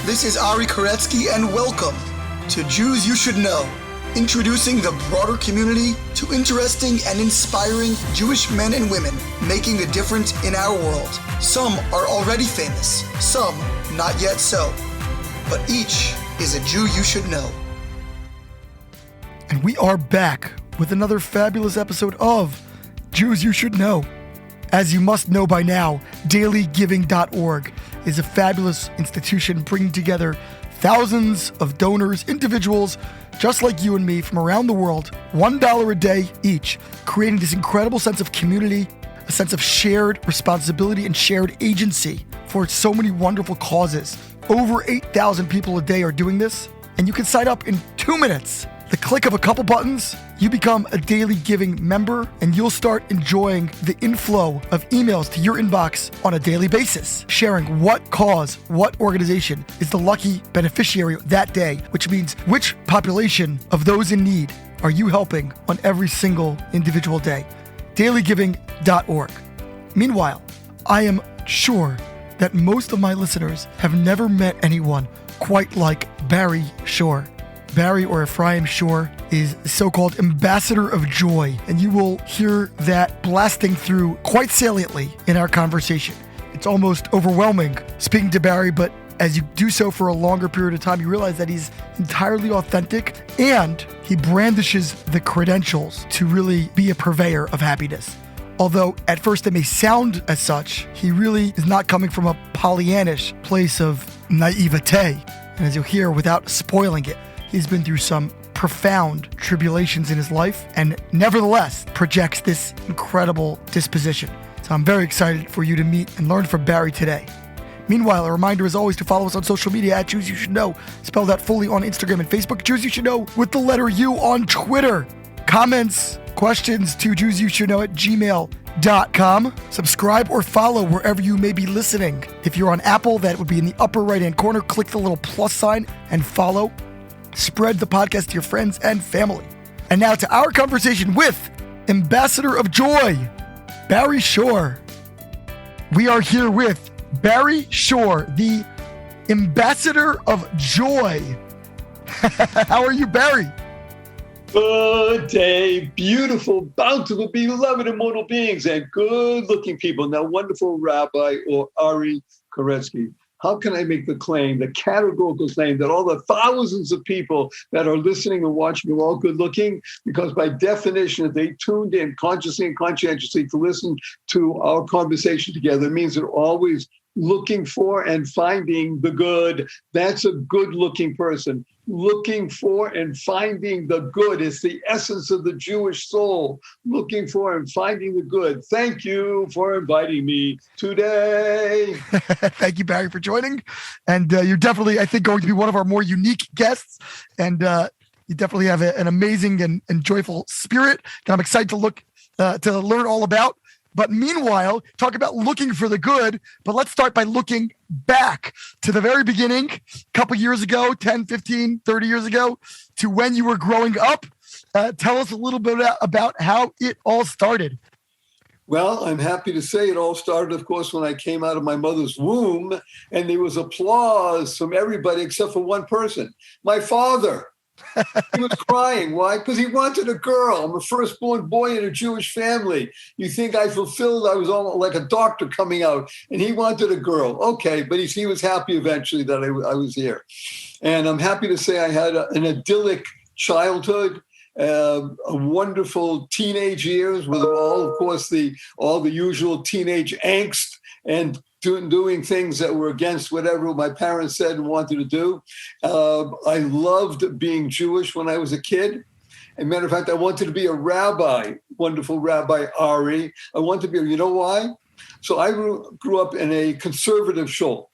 This is Ari Koretzky, and welcome to Jews You Should Know, introducing the broader community to interesting and inspiring Jewish men and women making a difference in our world. Some are already famous, some not yet so, but each is a Jew you should know. And we are back with another fabulous episode of Jews You Should Know. As you must know by now, dailygiving.org is a fabulous institution bringing together thousands of donors, individuals just like you and me from around the world, $1 a day each, creating this incredible sense of community, a sense of shared responsibility and shared agency for so many wonderful causes. Over 8,000 people a day are doing this, and you can sign up in 2 minutes. The click of a couple buttons, you become a Daily Giving member, and you'll start enjoying the inflow of emails to your inbox on a daily basis, sharing what cause, what organization is the lucky beneficiary that day, which means which population of those in need are you helping on every single individual day. dailygiving.org. Meanwhile, I am sure that most of my listeners have never met anyone quite like Barry Shore. Barry, or Ephraim Shore, is the so-called ambassador of joy, and you will hear that blasting through quite saliently in our conversation. It's almost overwhelming speaking to Barry, but as you do so for a longer period of time, you realize that he's entirely authentic, and he brandishes the credentials to really be a purveyor of happiness. Although at first it may sound as such, he really is not coming from a Pollyannish place of naivete. And as you'll hear, without spoiling it, he's been through some profound tribulations in his life and nevertheless projects this incredible disposition. So I'm very excited for you to meet and learn from Barry today. Meanwhile, a reminder as always to follow us on social media at Jews You Should Know, spelled out fully on Instagram and Facebook, Jews You Should Know with the letter U on Twitter. Comments, questions to jewsyoushouldknow@gmail.com. Subscribe or follow wherever you may be listening. If you're on Apple, that would be in the upper right-hand corner. Click the little plus sign and follow. Spread the podcast to your friends and family. And now to our conversation with Ambassador of Joy, Barry Shore. We are here with Barry Shore, the Ambassador of Joy. How are you, Barry? Good day, beautiful, bountiful, beloved, immortal beings, and good-looking people. Now, wonderful Rabbi or Ari Koretzky, how can I make the claim, the categorical claim, that all the thousands of people that are listening and watching are all good-looking? Because by definition, if they tuned in consciously and conscientiously to listen to our conversation together, it means they're always looking for and finding the good. That's a good-looking person. Looking for and finding the good is the essence of the Jewish soul. Looking for and finding the good. Thank you for inviting me today. Thank you, Barry, for joining. And you're definitely, I think, going to be one of our more unique guests. And you definitely have an amazing and joyful spirit that I'm excited to learn all about. But meanwhile, talk about looking for the good, but let's start by looking back to the very beginning, a couple years ago, 10, 15, 30 years ago, to when you were growing up. Tell us a little bit about how it all started. Well, I'm happy to say it all started, of course, when I came out of my mother's womb, and there was applause from everybody except for one person, my father. He was crying. Why? Because he wanted a girl. I'm a firstborn boy in a Jewish family. You think I fulfilled? I was almost like a doctor coming out, and he wanted a girl. Okay, but he was happy eventually that I was here. And I'm happy to say I had an idyllic childhood, wonderful teenage years with all, of course, all the usual teenage angst and doing things that were against whatever my parents said and wanted to do. I loved being Jewish when I was a kid. As a matter of fact, I wanted to be a rabbi, wonderful Rabbi Ari. I wanted to be, you know why? So I grew up in a conservative shul,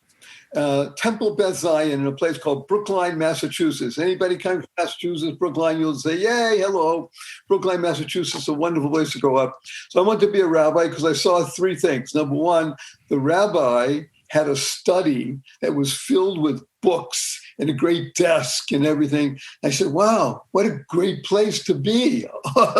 Temple Beth Zion, in a place called Brookline, Massachusetts. Anybody come from Massachusetts, Brookline, you'll say, yay, hello. Brookline, Massachusetts, a wonderful place to grow up. So I wanted to be a rabbi because I saw three things. Number one, the rabbi had a study that was filled with books and a great desk and everything. I said, wow, what a great place to be,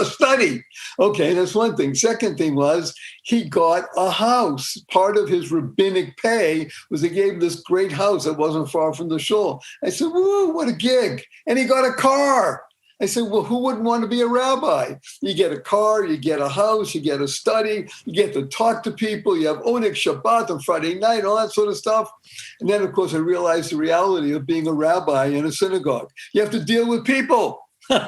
study. Okay, that's one thing. Second thing was he got a house. Part of his rabbinic pay was they gave him this great house that wasn't far from the shul. I said, woo, what a gig. And he got a car. I said, well, who wouldn't want to be a rabbi? You get a car, you get a house, you get a study, you get to talk to people, you have Onik Shabbat on Friday night, all that sort of stuff. And then, of course, I realized the reality of being a rabbi in a synagogue. You have to deal with people. And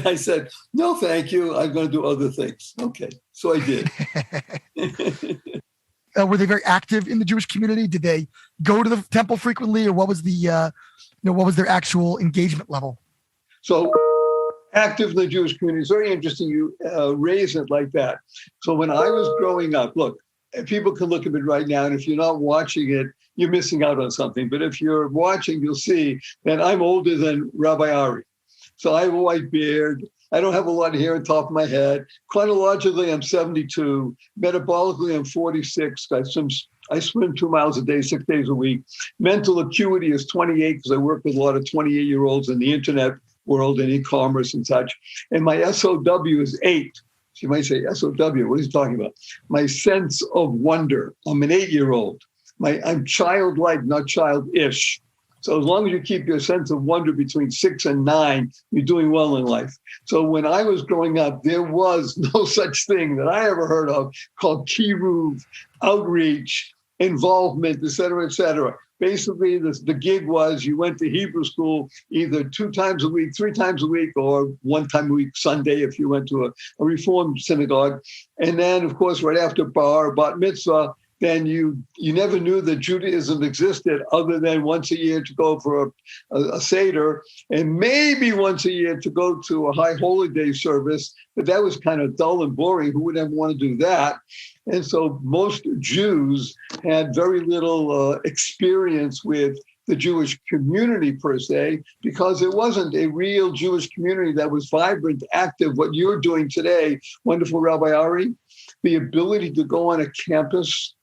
I said, no, thank you. I'm going to do other things. Okay, so I did. Were they very active in the Jewish community? Did they go to the temple frequently, or what was what was their actual engagement level? So active in the Jewish community. It's very interesting you raise it like that. So when I was growing up, look, people can look at it right now, and if you're not watching it, you're missing out on something. But if you're watching, you'll see that I'm older than Rabbi Ari. So I have a white beard. I don't have a lot of hair on top of my head. Chronologically, I'm 72. Metabolically, I'm 46. I swim 2 miles a day, 6 days a week. Mental acuity is 28 because I work with a lot of 28-year-olds in the internet world and e-commerce and such. And my SOW is 8. So you might say, SOW, what is he talking about? My sense of wonder. I'm an 8-year-old. I'm childlike, not childish. So as long as you keep your sense of wonder between 6 and 9, you're doing well in life. So when I was growing up, there was no such thing that I ever heard of called kiruv, outreach, involvement, et cetera, et cetera. Basically, the gig was you went to Hebrew school either 2 times a week, 3 times a week, or 1 time a week, Sunday, if you went to a Reformed synagogue. And then, of course, right after bat mitzvah, then you never knew that Judaism existed other than once a year to go for a Seder, and maybe once a year to go to a high holy day service. But that was kind of dull and boring. Who would ever want to do that? And so most Jews had very little experience with the Jewish community per se, because it wasn't a real Jewish community that was vibrant, active. What you're doing today, wonderful Rabbi Ari, the ability to go on a campus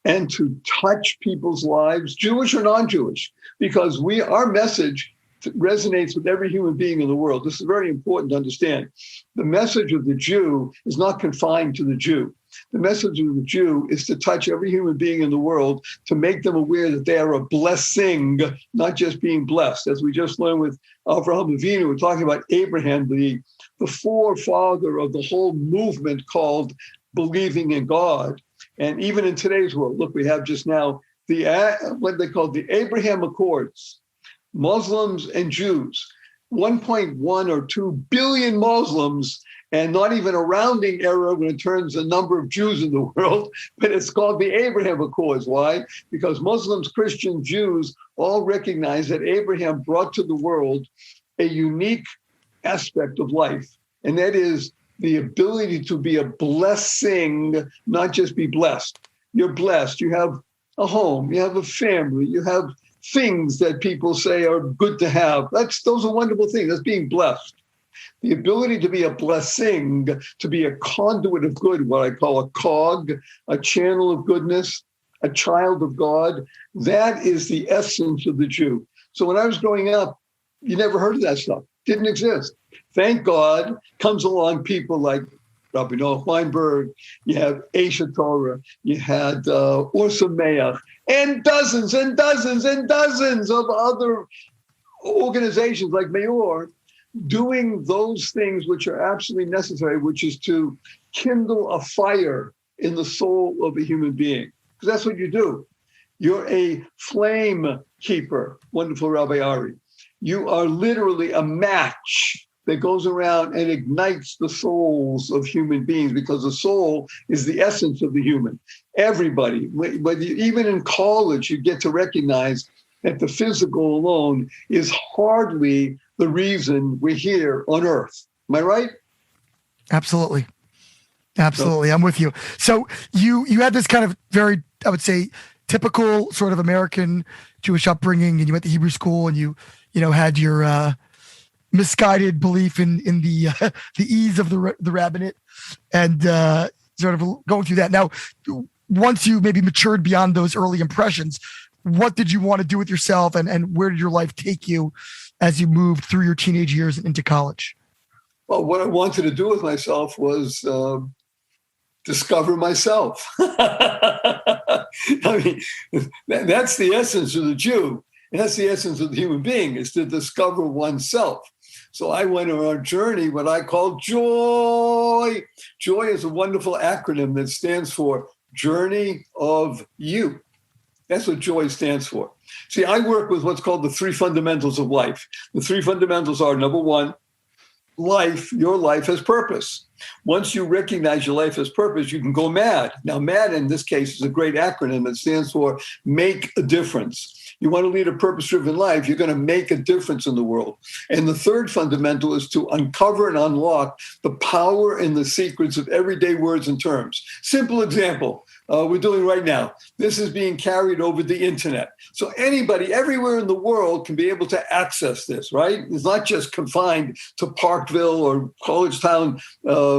and to touch people's lives, Jewish or non-Jewish, because our message resonates with every human being in the world. This is very important to understand. The message of the Jew is not confined to the Jew. The message of the Jew is to touch every human being in the world, to make them aware that they are a blessing, not just being blessed. As we just learned with Avraham Avinu, we're talking about Abraham, the forefather of the whole movement called believing in God. And even in today's world, look, we have just now what they call the Abraham Accords, Muslims and Jews, 1.1 or 2 billion Muslims, and not even a rounding error when it turns the number of Jews in the world, but it's called the Abraham Accords. Why? Because Muslims, Christians, Jews all recognize that Abraham brought to the world a unique aspect of life, and that is the ability to be a blessing, not just be blessed. You're blessed. You have a home. You have a family. You have things that people say are good to have. Those are wonderful things. That's being blessed. The ability to be a blessing, to be a conduit of good, what I call a cog, a channel of goodness, a child of God, that is the essence of the Jew. So when I was growing up, you never heard of that stuff. Didn't exist. Thank God comes along people like Rabbi Noah Weinberg, you have Aisha Torah, you had Ursa Meach, and dozens and dozens and dozens of other organizations like Mayor doing those things which are absolutely necessary, which is to kindle a fire in the soul of a human being. Because that's what you do. You're a flame keeper, wonderful Rabbi Ari. You are literally a match that goes around and ignites the souls of human beings, because the soul is the essence of the human. Everybody, even in college, you get to recognize that the physical alone is hardly the reason we're here on earth. Am I right? Absolutely. Absolutely. I'm with you. So you had this kind of very, I would say, typical sort of American Jewish upbringing, and you went to Hebrew school, and you had your misguided belief in the ease of the rabbinate, and sort of going through that. Now, once you maybe matured beyond those early impressions, what did you want to do with yourself, and where did your life take you as you moved through your teenage years and into college? Well, what I wanted to do with myself was discover myself. I mean, that's the essence of the Jew. That's the essence of the human being, is to discover oneself. So I went on a journey, what I call joy. Joy is a wonderful acronym that stands for Journey of You. That's what joy stands for. See, I work with what's called the three fundamentals of life. The three fundamentals are, number one, your life has purpose. Once you recognize your life has purpose, you can go mad. Now, MAD in this case is a great acronym that stands for make a difference. You want to lead a purpose-driven life, you're going to make a difference in the world. And the third fundamental is to uncover and unlock the power and the secrets of everyday words and terms. Simple example, we're doing right now. This is being carried over the internet. So anybody everywhere in the world can be able to access this, right? It's not just confined to Parkville or Collegetown,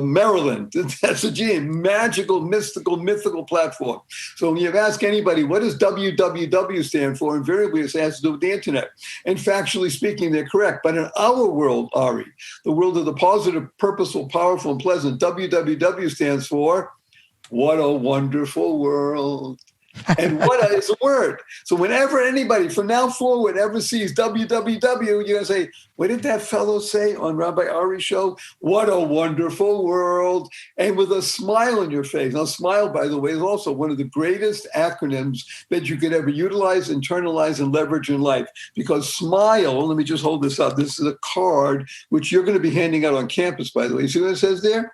Maryland. That's a magical, mythical platform. So when you ask anybody, what does www stand for? Invariably, it has to do with the internet. And factually speaking, they're correct. But in our world, Ari, the world of the positive, purposeful, powerful, and pleasant, www stands for what a wonderful world. And what is a word? So whenever anybody from now forward ever sees www, you're going to say, what did that fellow say on Rabbi Ari's show? What a wonderful world. And with a smile on your face. Now, SMILE, by the way, is also one of the greatest acronyms that you could ever utilize, internalize, and leverage in life. Because SMILE, let me just hold this up. This is a card which you're going to be handing out on campus, by the way. You see what it says there?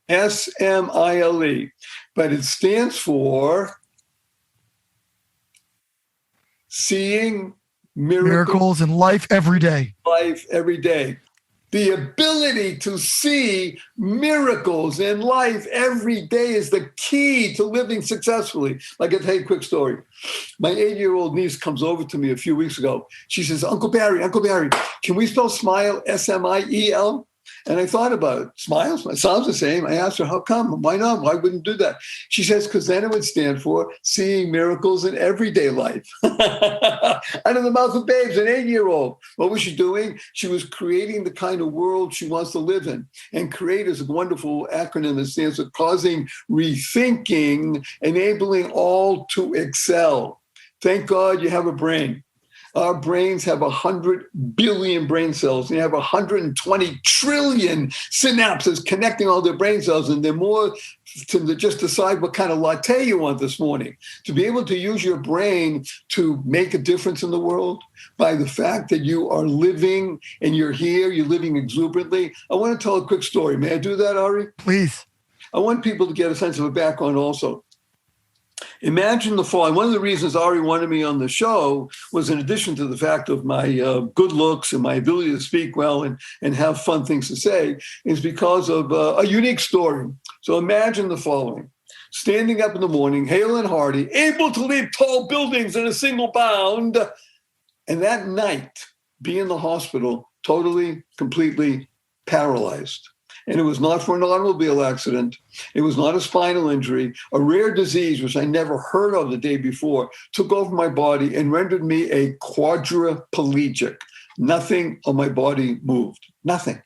SMILE. But it stands for seeing miracles in life every day. Life every day. The ability to see miracles in life every day is the key to living successfully. Like, I'll tell you a quick story. My 8-year-old niece comes over to me a few weeks ago. She says, Uncle Barry, can we spell SMILE, SMIEL? And I thought about it. Smiles, it sounds the same. I asked her, how come? Why not? Why wouldn't do that? She says, because then it would stand for seeing miracles in everyday life. Out of the mouth of babes, an 8-year-old. What was she doing? She was creating the kind of world she wants to live in. And CREATE is a wonderful acronym that stands for causing rethinking, enabling all to excel. Thank God you have a brain. Our brains have 100 billion brain cells. They have 120 trillion synapses connecting all their brain cells. And they're more to just decide what kind of latte you want this morning. To be able to use your brain to make a difference in the world by the fact that you are living and you're here, you're living exuberantly. I want to tell a quick story. May I do that, Ari? Please. I want people to get a sense of a background also. Imagine the following. One of the reasons Ari wanted me on the show was, in addition to the fact of my good looks and my ability to speak well and have fun things to say, is because of a unique story. So imagine the following. Standing up in the morning, hale and hearty, able to leap tall buildings in a single bound, and that night be in the hospital totally, completely paralyzed. And it was not for an automobile accident. It was not a spinal injury. A rare disease, which I never heard of the day before, took over my body and rendered me a quadriplegic. Nothing on my body moved. Nothing.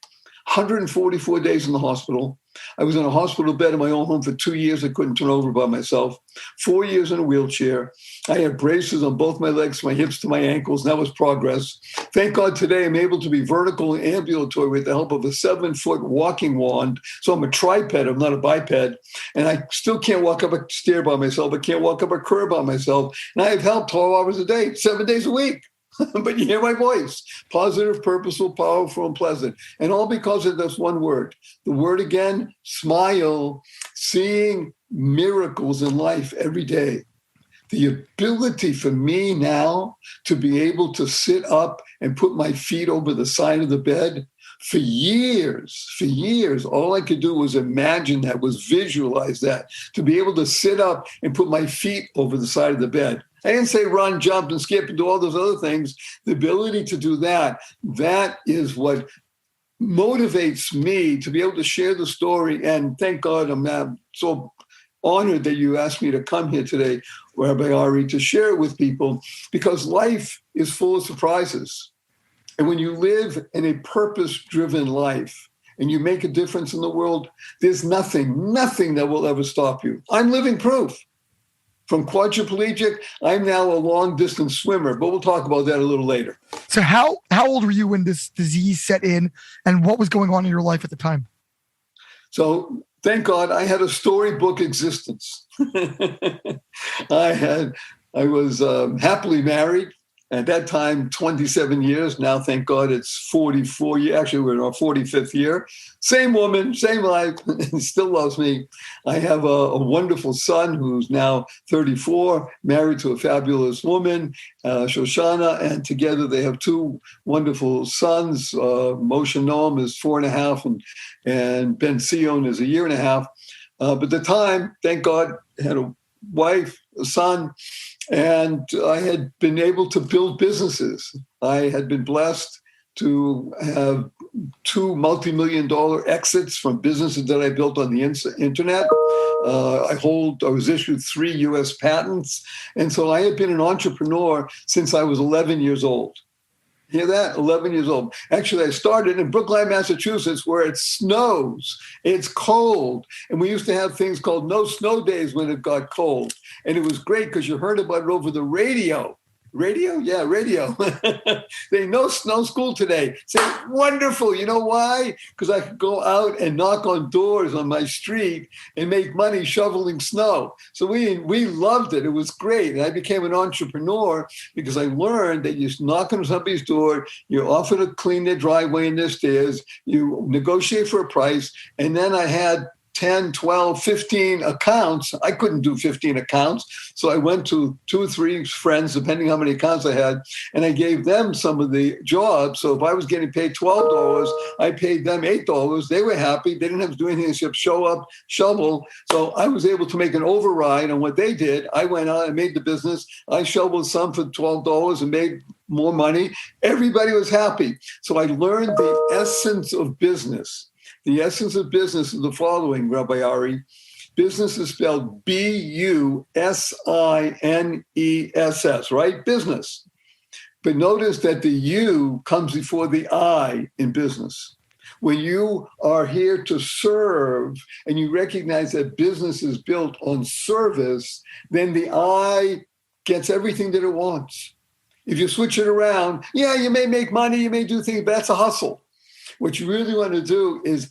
144 days in the hospital. I was in a hospital bed in my own home for 2 years. I couldn't turn over by myself. 4 years in a wheelchair. I had braces on both my legs, my hips to my ankles. And that was progress. Thank God today I'm able to be vertical and ambulatory with the help of a 7-foot walking wand. So I'm a triped, I'm not a biped. And I still can't walk up a stair by myself. I can't walk up a curb by myself. And I have help 12 hours a day, 7 days a week. But you hear my voice, positive, purposeful, powerful, and pleasant. And all because of this one word. The word again, smile, seeing miracles in life every day. The ability for me now to be able to sit up and put my feet over the side of the bed. For years, all I could do was imagine that, was visualize that, to be able to sit up and put my feet over the side of the bed. I didn't say run, jump, and skip and do all those other things. The ability to do that is what motivates me to be able to share the story. And thank God I'm so honored that you asked me to come here today, Rabbi Ari, to share it with people, because life is full of surprises. And when you live in a purpose-driven life and you make a difference in the world, there's nothing that will ever stop you. I'm living proof. From quadriplegic, I'm now a long-distance swimmer, but we'll talk about that a little later. So how old were you when this disease set in, and what was going on in your life at the time? So thank God I had a storybook existence. I was happily married. At that time, 27 years. Now, thank God, it's 44 years. Actually, we're in our 45th year. Same woman, same life, and still loves me. I have a wonderful son who's now 34, married to a fabulous woman, Shoshana, and together they have two wonderful sons. Moshe Noam is 4.5, and Ben Sion is 1.5 years. But at the time, thank God, I had a wife, a son, and I had been able to build businesses. I had been blessed to have 2 multi-million-dollar exits from businesses that I built on the internet. I was issued 3 U.S. patents. And so I had been an entrepreneur since I was 11 years old. Hear that? 11 years old. Actually, I started in Brookline, Massachusetts, where it snows. It's cold. And we used to have things called no snow days when it got cold. And it was great because you heard about it over the radio. Radio? Yeah, radio. They no snow school today. Say, wonderful. You know why? Because I could go out and knock on doors on my street and make money shoveling snow. So we loved it. It was great. And I became an entrepreneur because I learned that you knock on somebody's door, you offer to clean their driveway and their stairs, you negotiate for a price, and then I had 10, 12, 15 accounts. I couldn't do 15 accounts. So I went to 2 or 3 friends, depending how many accounts I had, and I gave them some of the jobs. So if I was getting paid $12, I paid them $8. They were happy. They didn't have to do anything except show up, shovel. So I was able to make an override on what they did. I went out and made the business. I shoveled some for $12 and made more money. Everybody was happy. So I learned the essence of business. The essence of business is the following, Rabbi Ari. Business is spelled B-U-S-I-N-E-S-S, right? Business. But notice that the U comes before the I in business. When you are here to serve and you recognize that business is built on service, then the I gets everything that it wants. If you switch it around, yeah, you may make money, you may do things, but that's a hustle. What you really want to do is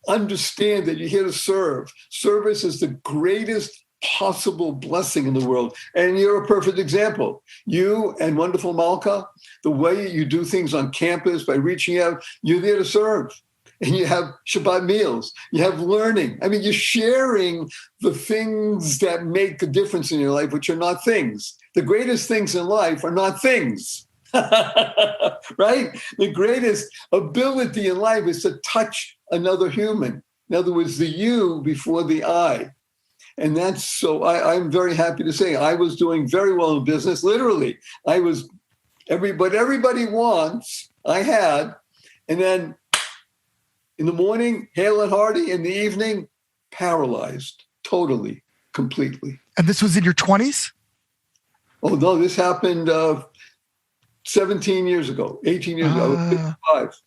understand that you're here to serve. Service is the greatest possible blessing in the world. And you're a perfect example. You and wonderful Malka, the way you do things on campus by reaching out, you're there to serve. And you have Shabbat meals. You have learning. I mean, you're sharing the things that make a difference in your life, which are not things. The greatest things in life are not things. Right? The greatest ability in life is to touch another human. In other words, the you before the I. And that's so I'm very happy to say I was doing very well in business. Literally, I was what everybody wants, I had. And then in the morning, hale and hearty. In the evening, paralyzed, totally, completely. And this was in your 20s? Oh, no, this happened 17 years ago, 18 years ago. I was 55.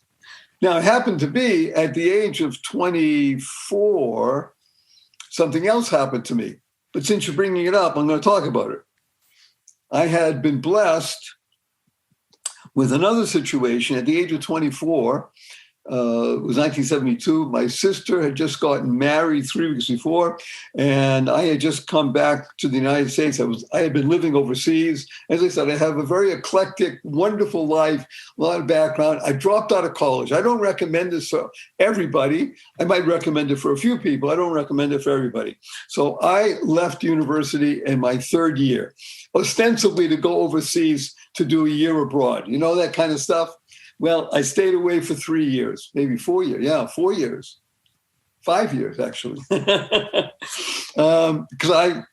Now, it happened to be at the age of 24, something else happened to me. But since you're bringing it up, I'm going to talk about it. I had been blessed with another situation at the age of 24. It was 1972. My sister had just gotten married 3 weeks before, and I had just come back to the United States. I had been living overseas. As I said, I have a very eclectic, wonderful life, a lot of background. I dropped out of college. I don't recommend this for everybody. I might recommend it for a few people. I don't recommend it for everybody. So I left university in my 3rd year, ostensibly to go overseas to do a year abroad. You know, that kind of stuff. Well, I stayed away for 3 years, maybe 4 years. Yeah, 4 years. 5 years, actually. Because I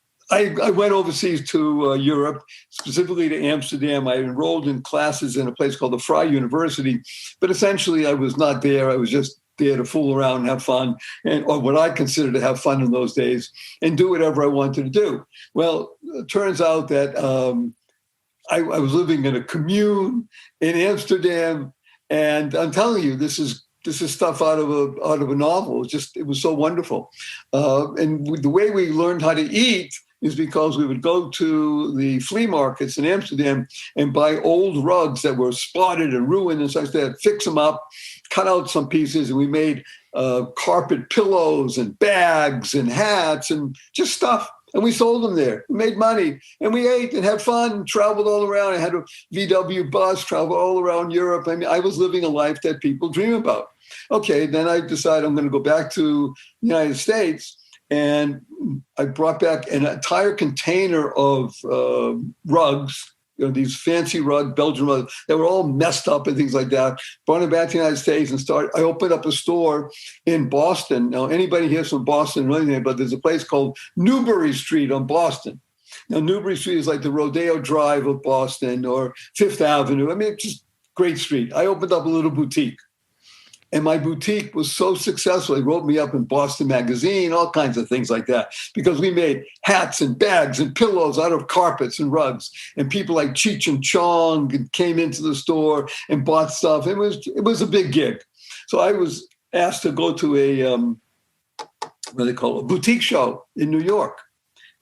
went overseas to Europe, specifically to Amsterdam. I enrolled in classes in a place called the Vrije University. But essentially, I was not there. I was just there to fool around and have fun, or what I considered to have fun in those days, and do whatever I wanted to do. Well, it turns out that I was living in a commune in Amsterdam, and I'm telling you, this is stuff out of a novel. It was so wonderful. And the way we learned how to eat is because we would go to the flea markets in Amsterdam and buy old rugs that were spotted and ruined and such that, fix them up, cut out some pieces, and we made carpet pillows and bags and hats and just stuff. And we sold them there. We made money, and we ate and had fun and traveled all around. I had a VW bus, traveled all around Europe. I mean, I was living a life that people dream about. Okay, then I decided I'm going to go back to the United States, and I brought back an entire container of rugs, these fancy Belgian rugs that were all messed up and things like that. Brought them back to the United States and I opened up a store in Boston. Now, anybody here's from Boston knows anything, but there's a place called Newbury Street on Boston. Now, Newbury Street is like the Rodeo Drive of Boston or Fifth Avenue. I mean, it's just a great street. I opened up a little boutique. And my boutique was so successful. They wrote me up in Boston Magazine, all kinds of things like that, because we made hats and bags and pillows out of carpets and rugs. And people like Cheech and Chong came into the store and bought stuff. It was a big gig. So I was asked to go to a boutique show in New York.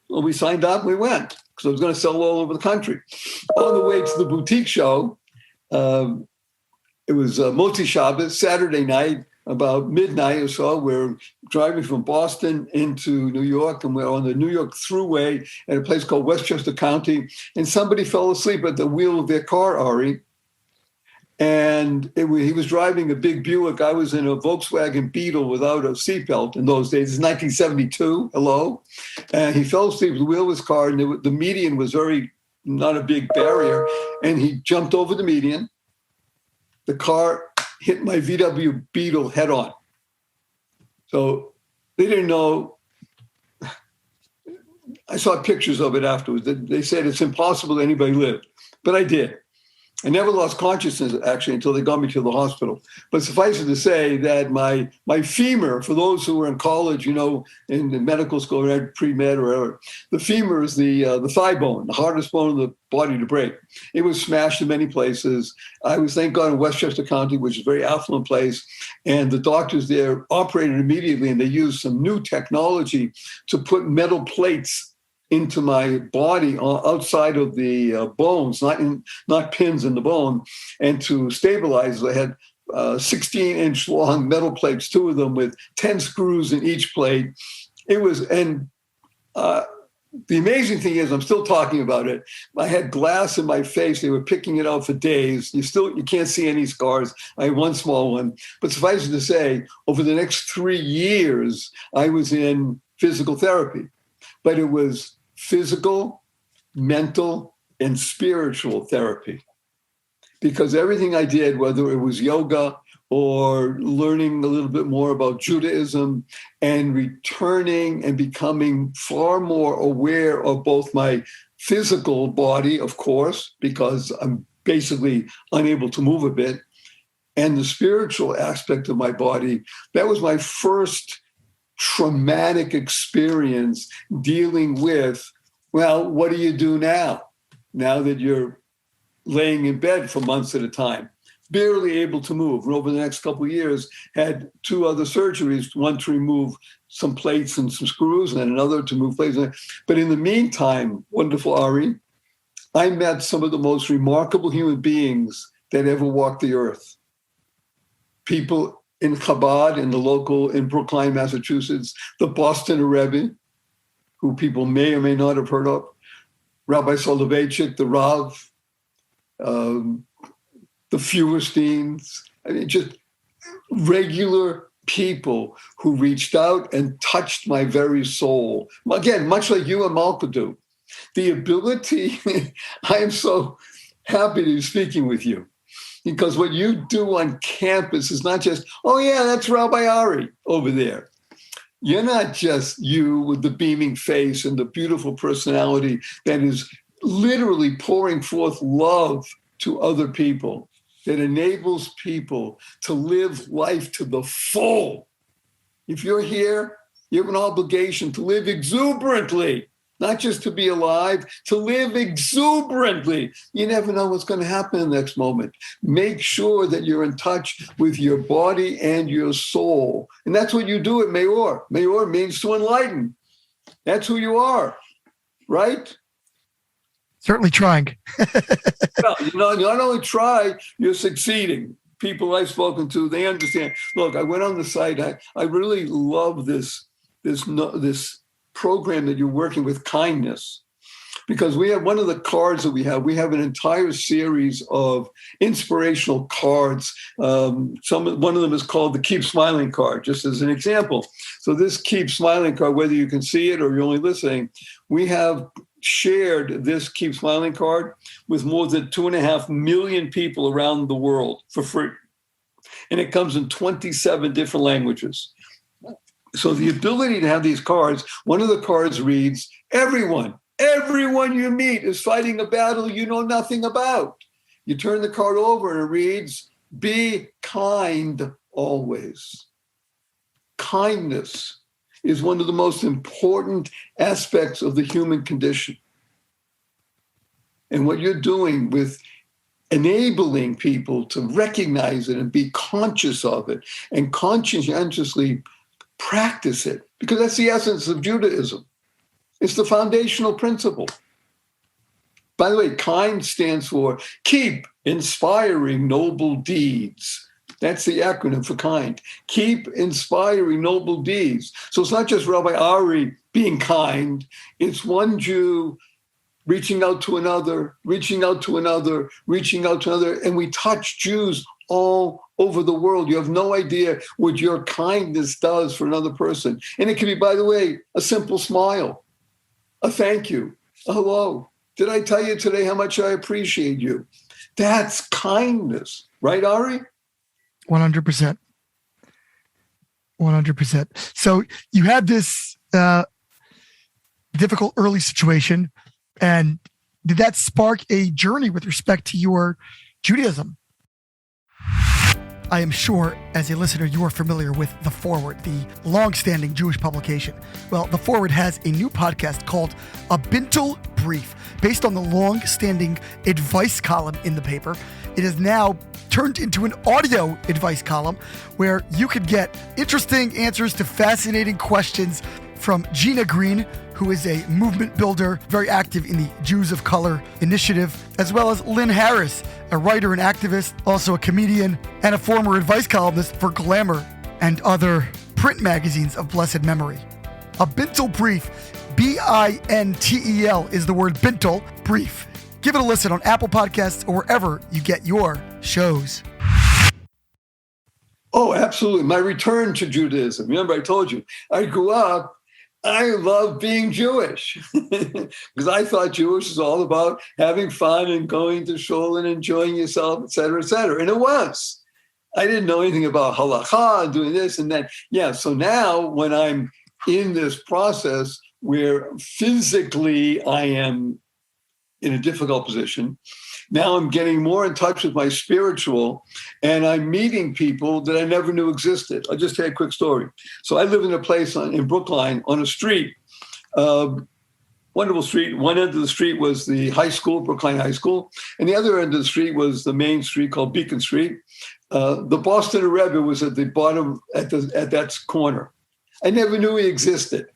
Well, we signed up, we went, because I was going to sell all over the country. On the way to the boutique show, it was Motzi Shabbos, Saturday night, about midnight or so. We're driving from Boston into New York, and we're on the New York Thruway at a place called Westchester County. And somebody fell asleep at the wheel of their car, Ari. And he was driving a big Buick. I was in a Volkswagen Beetle without a seatbelt in those days. It's 1972. Hello. And he fell asleep at the wheel of his car, and the median was not a big barrier. And he jumped over the median. The car hit my VW Beetle head on. So they didn't know. I saw pictures of it afterwards. They said it's impossible that anybody lived, but I did. I never lost consciousness, actually, until they got me to the hospital. But suffice it to say that my femur, for those who were in college, in the medical school, or pre-med or whatever, the femur is the thigh bone, the hardest bone of the body to break. It was smashed in many places. I was, thank God, in Westchester County, which is a very affluent place. And the doctors there operated immediately, and they used some new technology to put metal plates into my body outside of the bones, not pins in the bone, and to stabilize. I had 16-inch long metal plates, two of them with 10 screws in each plate. It was, and the amazing thing is, I'm still talking about it. I had glass in my face. They were picking it out for days. You can't see any scars. I had one small one. But suffice it to say, over the next 3 years, I was in physical therapy. But it was physical, mental, and spiritual therapy. Because everything I did, whether it was yoga or learning a little bit more about Judaism and returning and becoming far more aware of both my physical body, of course, because I'm basically unable to move a bit, and the spiritual aspect of my body, that was my first traumatic experience dealing with, well, what do you do now that you're laying in bed for months at a time, barely able to move? And over the next couple of years, had 2 other surgeries, one to remove some plates and some screws, and another to move plates. But in the meantime, wonderful Ari, I met some of the most remarkable human beings that ever walked the earth. People in Chabad, in Brookline, Massachusetts, the Boston Rebbe, who people may or may not have heard of, Rabbi Soloveitchik, the Rav, the Feuersteins, just regular people who reached out and touched my very soul. Again, much like you and Malka do. The ability, I am so happy to be speaking with you. Because what you do on campus is not just, oh, yeah, that's Rabbi Ari over there. You're not just you with the beaming face and the beautiful personality that is literally pouring forth love to other people. that enables people to live life to the full. If you're here, you have an obligation to live exuberantly, not just to be alive, to live exuberantly. You never know what's going to happen in the next moment. Make sure that you're in touch with your body and your soul. And that's what you do at Meor. Meor means to enlighten. That's who you are, right? Certainly trying. Well, not only try, you're succeeding. People I've spoken to, they understand. Look, I went on the site. I really love this program that you're working with, kindness, because we have one of the cards that we have an entire series of inspirational cards. One of them is called the Keep Smiling card, just as an example. So this Keep Smiling card, whether you can see it or you're only listening, we have shared this Keep Smiling card with more than 2.5 million people around the world for free. And it comes in 27 different languages. So the ability to have these cards, one of the cards reads, everyone you meet is fighting a battle you know nothing about. You turn the card over and it reads, be kind always. Kindness is one of the most important aspects of the human condition. And what you're doing with enabling people to recognize it and be conscious of it and conscientiously practice it, because that's the essence of Judaism. It's the foundational principle. By the way, KIND stands for Keep Inspiring Noble Deeds. That's the acronym for KIND. Keep inspiring noble deeds. So it's not just Rabbi Ari being kind. It's one Jew reaching out to another, and we touch Jews all over the world. You have no idea what your kindness does for another person. And it can be, by the way, a simple smile, a thank you, a hello. Did I tell you today how much I appreciate you? That's kindness, right, Ari? 100%. 100%. So you had this difficult early situation, and did that spark a journey with respect to your Judaism? I am sure, as a listener, you are familiar with The Forward, the long-standing Jewish publication. Well, The Forward has a new podcast called A Bintel Brief, based on the long-standing advice column in the paper. It is now turned into an audio advice column where you could get interesting answers to fascinating questions from Gina Green, who is a movement builder, very active in the Jews of Color initiative, as well as Lynn Harris, a writer and activist, also a comedian, and a former advice columnist for Glamour and other print magazines of blessed memory. A Bintel Brief, B-I-N-T-E-L is the word Bintel, brief. Give it a listen on Apple Podcasts or wherever you get your shows. Oh, absolutely. My return to Judaism. Remember, I told you, I grew up, I loved being Jewish because I thought Jewish was all about having fun and going to shul and enjoying yourself, et cetera, et cetera. And it was. I didn't know anything about halakha and doing this and that. Yeah, so now when I'm in this process where physically I am in a difficult position, now I'm getting more in touch with my spiritual, and I'm meeting people that I never knew existed. I'll just tell you a quick story. So I live in a place in Brookline on a street, wonderful street. One end of the street was the high school, Brookline High School, and the other end of the street was the main street called Beacon Street. The Boston Rebbe was at the bottom, at that corner. I never knew he existed.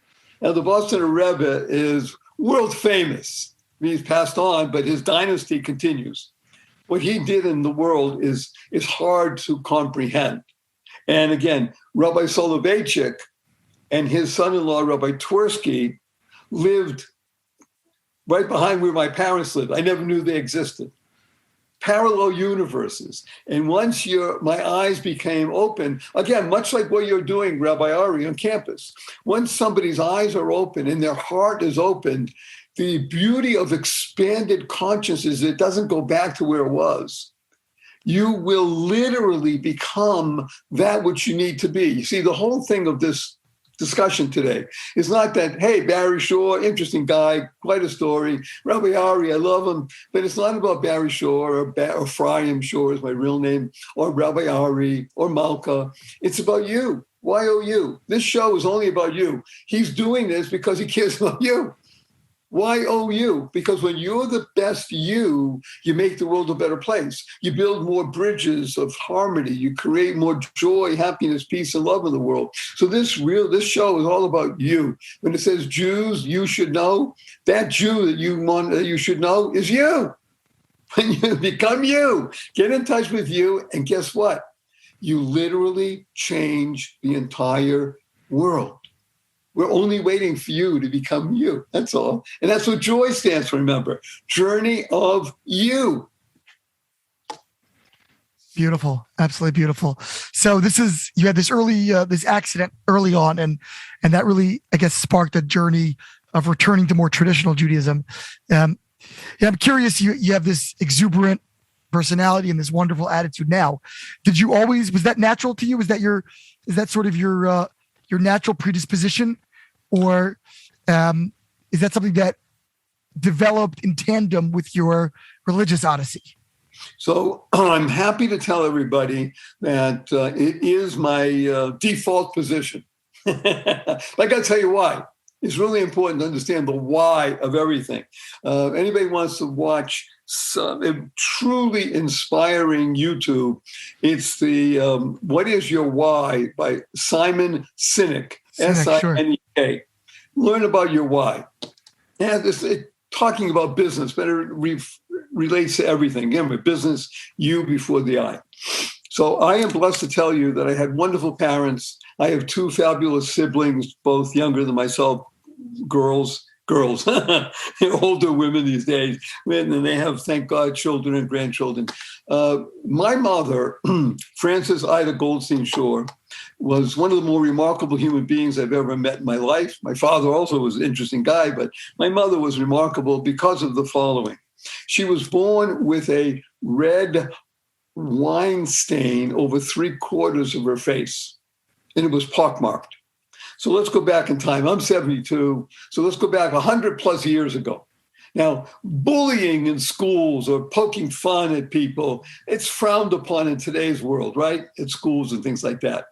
Now, the Boston Rebbe is world famous. He's passed on, but his dynasty continues. What he did in the world is hard to comprehend. And again, Rabbi Soloveitchik and his son-in-law, Rabbi Twersky, lived right behind where my parents lived. I never knew they existed. Parallel universes. And once my eyes became open, again, much like what you're doing, Rabbi Ari, on campus, once somebody's eyes are open and their heart is opened, the beauty of expanded consciousness, it doesn't go back to where it was. You will literally become that which you need to be. You see, the whole thing of this discussion today. It's not that, hey, Barry Shore, interesting guy, quite a story. Rabbi Ari, I love him. But it's not about Barry Shore or Ephraim Shore is my real name, or Rabbi Ari or Malka. It's about you. YOU. This show is only about you. He's doing this because he cares about you. YOU, because when you're the best you make the world a better place. You build more bridges of harmony. You create more joy, happiness, peace, and love in the world. So this show is all about you. When it says Jews, you should know, that Jew that you should know is you. When you become you, get in touch with you, and guess what? You literally change the entire world. We're only waiting for you to become you. That's all. And that's what joy stands for, remember. Journey of you. Beautiful. Absolutely beautiful. So you had this accident early on, and that really, I guess, sparked a journey of returning to more traditional Judaism. I'm curious, you have this exuberant personality and this wonderful attitude now. Was that natural to you? Is that sort of your natural predisposition, or is that something that developed in tandem with your religious odyssey? So I'm happy to tell everybody that it is my default position. I got to tell you why. It's really important to understand the why of everything. Anybody wants to watch some truly inspiring YouTube, it's the What is Your Why by Simon Sinek, Sinek. Learn about your why. And talking about business, but it relates to everything. Again, with business, you before the I. So I am blessed to tell you that I had wonderful parents. I have two fabulous siblings, both younger than myself, girls. They're older women these days, and they have, thank God, children and grandchildren. My mother, Frances Ida Goldstein Shore, was one of the more remarkable human beings I've ever met in my life. My father also was an interesting guy, but my mother was remarkable because of the following. She was born with a red wine stain over 3/4 of her face, and it was pockmarked. So let's go back in time. I'm 72. So let's go back 100 plus years ago. Now, bullying in schools or poking fun at people, it's frowned upon in today's world, right? At schools and things like that.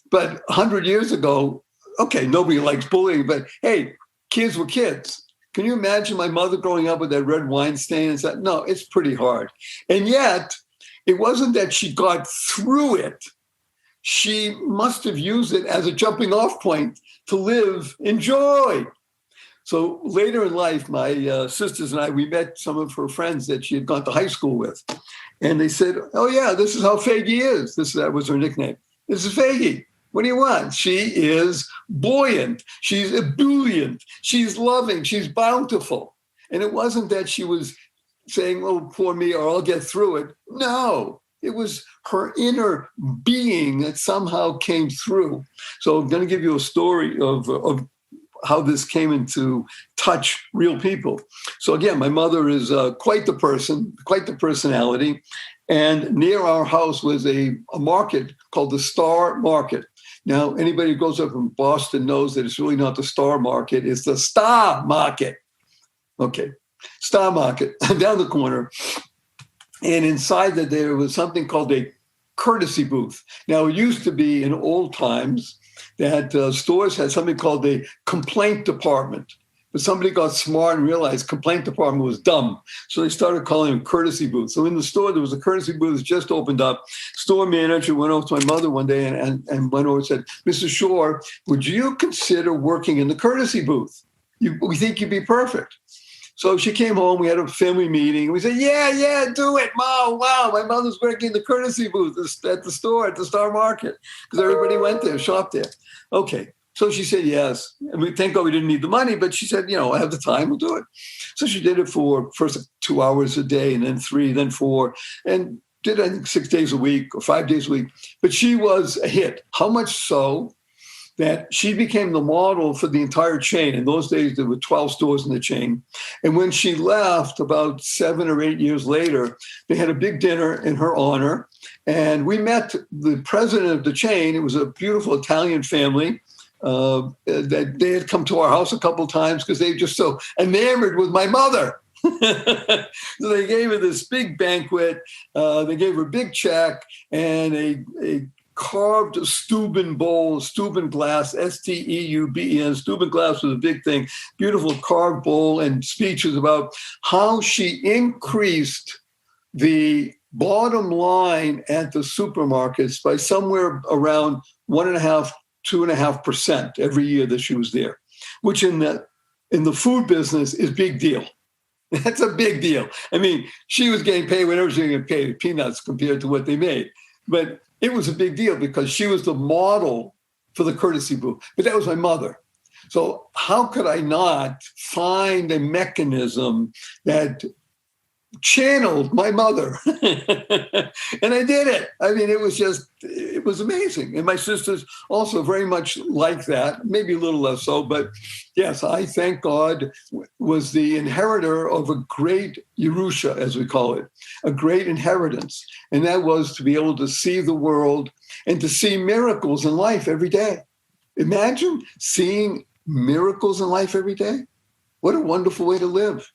But 100 years ago, okay, nobody likes bullying, but hey, kids were kids. Can you imagine my mother growing up with that red wine stain and said, no, it's pretty hard. And yet, it wasn't that she got through it. She must have used it as a jumping off point to live in joy. So later in life, my sisters and I, we met some of her friends that she had gone to high school with. And they said, oh yeah, this is how Faggy is. That was her nickname. This is Faggy. What do you want? She is buoyant. She's ebullient. She's loving. She's bountiful. And it wasn't that she was saying, oh, poor me, or I'll get through it. No. It was her inner being that somehow came through. So I'm going to give you a story of how this came into touch real people. So again, my mother is quite the person, quite the personality. And near our house was a market called the Star Market. Now, anybody who goes up from Boston knows that it's really not the Star Market, it's the Star Market. Okay, Star Market, down the corner. And inside that there was something called a courtesy booth. Now, it used to be in old times that stores had something called a complaint department. But somebody got smart and realized complaint department was dumb. So they started calling them courtesy booths. So in the store, there was a courtesy booth that just opened up. Store manager went over to my mother one day and went over and said, Mrs. Shore, would you consider working in the courtesy booth? We think you'd be perfect. So she came home, we had a family meeting. We said, yeah, do it, Mom. Wow, my mother's working in the courtesy booth at the store, at the Star Market, because everybody went there, shopped there. Okay, so she said yes. And we thank God we didn't need the money, but she said, I have the time, we'll do it. So she did it for first 2 hours a day, and then 3, then 4, and did, I think, 6 days a week or 5 days a week. But she was a hit. How much so that she became the model for the entire chain. In those days, there were 12 stores in the chain. And when she left about 7 or 8 years later, they had a big dinner in her honor. And we met the president of the chain. It was a beautiful Italian family, that they had come to our house a couple of times because they were just so enamored with my mother. So they gave her this big banquet. They gave her a big check and a carved Steuben bowl, Steuben glass, Steuben. Steuben glass was a big thing. Beautiful carved bowl and speeches about how she increased the bottom line at the supermarkets by somewhere around 1.5%, 2.5% every year that she was there, which in the food business is big deal. That's a big deal. I mean, she was getting paid whatever she was getting paid, peanuts compared to what they made. But it was a big deal because she was the model for the courtesy book. But that was my mother. So how could I not find a mechanism that channeled my mother? And I did it. I mean, it was amazing. And my sister's also very much like that, maybe a little less so, but yes, I thank God was the inheritor of a great Yerusha, as we call it, a great inheritance. And that was to be able to see the world and to see miracles in life every day. Imagine seeing miracles in life every day. What a wonderful way to live.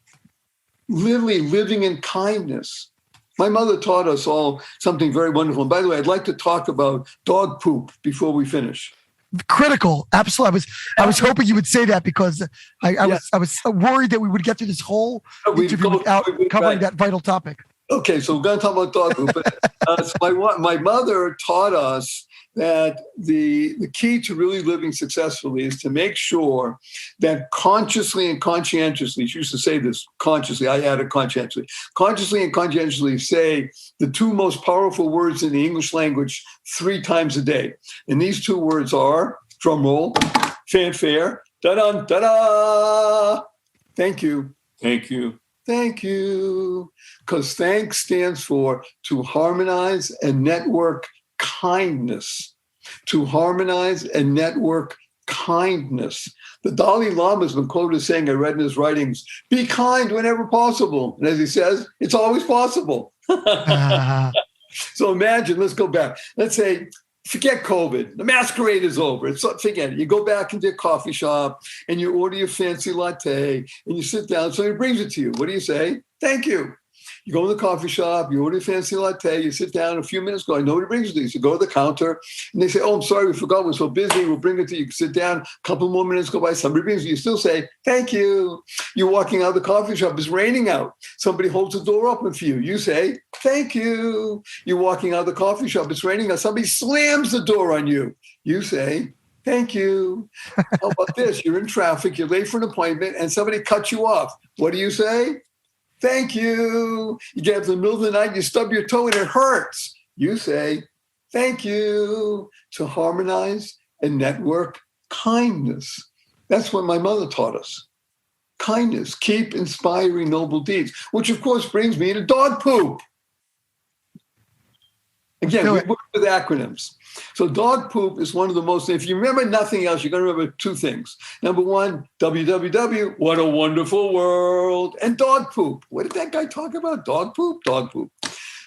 Literally living in kindness. My mother taught us all something very wonderful. And by the way, I'd like to talk about dog poop before we finish. Critical, absolutely. I was hoping you would say that because I was worried that we would get through this whole interview without covering that vital topic. Okay, so we're going to talk about dog poop. But so my mother taught us that the key to really living successfully is to make sure that consciously and conscientiously, she used to say this consciously, I added conscientiously and conscientiously say the two most powerful words in the English language 3 times a day. And these 2 words are, drum roll, fanfare, da-dum, da-da, thank you, thank you, thank you. Because thanks stands for to harmonize and network kindness, to harmonize and network kindness. The Dalai Lama has been quoted as saying, I read in his writings, be kind whenever possible. And as he says, it's always possible. So imagine, let's go back. Let's say, forget COVID. The masquerade is over. Forget it. You go back into a coffee shop and you order your fancy latte and you sit down. Somebody brings it to you. What do you say? Thank you. You go to the coffee shop, you order a fancy latte, you sit down, a few minutes go, nobody brings it to you. So you go to the counter and they say, oh, I'm sorry, we forgot, we're so busy, we'll bring it to you. You sit down, a couple more minutes go by, somebody brings it, you still say, thank you. You're walking out of the coffee shop, it's raining out. Somebody holds the door open for you. You say, thank you. You're walking out of the coffee shop, it's raining out. Somebody slams the door on you. You say, thank you. How about this? You're in traffic, you're late for an appointment, and somebody cuts you off. What do you say? Thank you. You get up in the middle of the night, you stub your toe and it hurts. You say, thank you. To harmonize and network kindness. That's what my mother taught us. Kindness, keep inspiring noble deeds, which of course brings me to dog poop. Again, we work with acronyms. So dog poop is one of the most, if you remember nothing else, you're going to remember 2 things. Number 1, www, what a wonderful world. And dog poop. What did that guy talk about? Dog poop? Dog poop.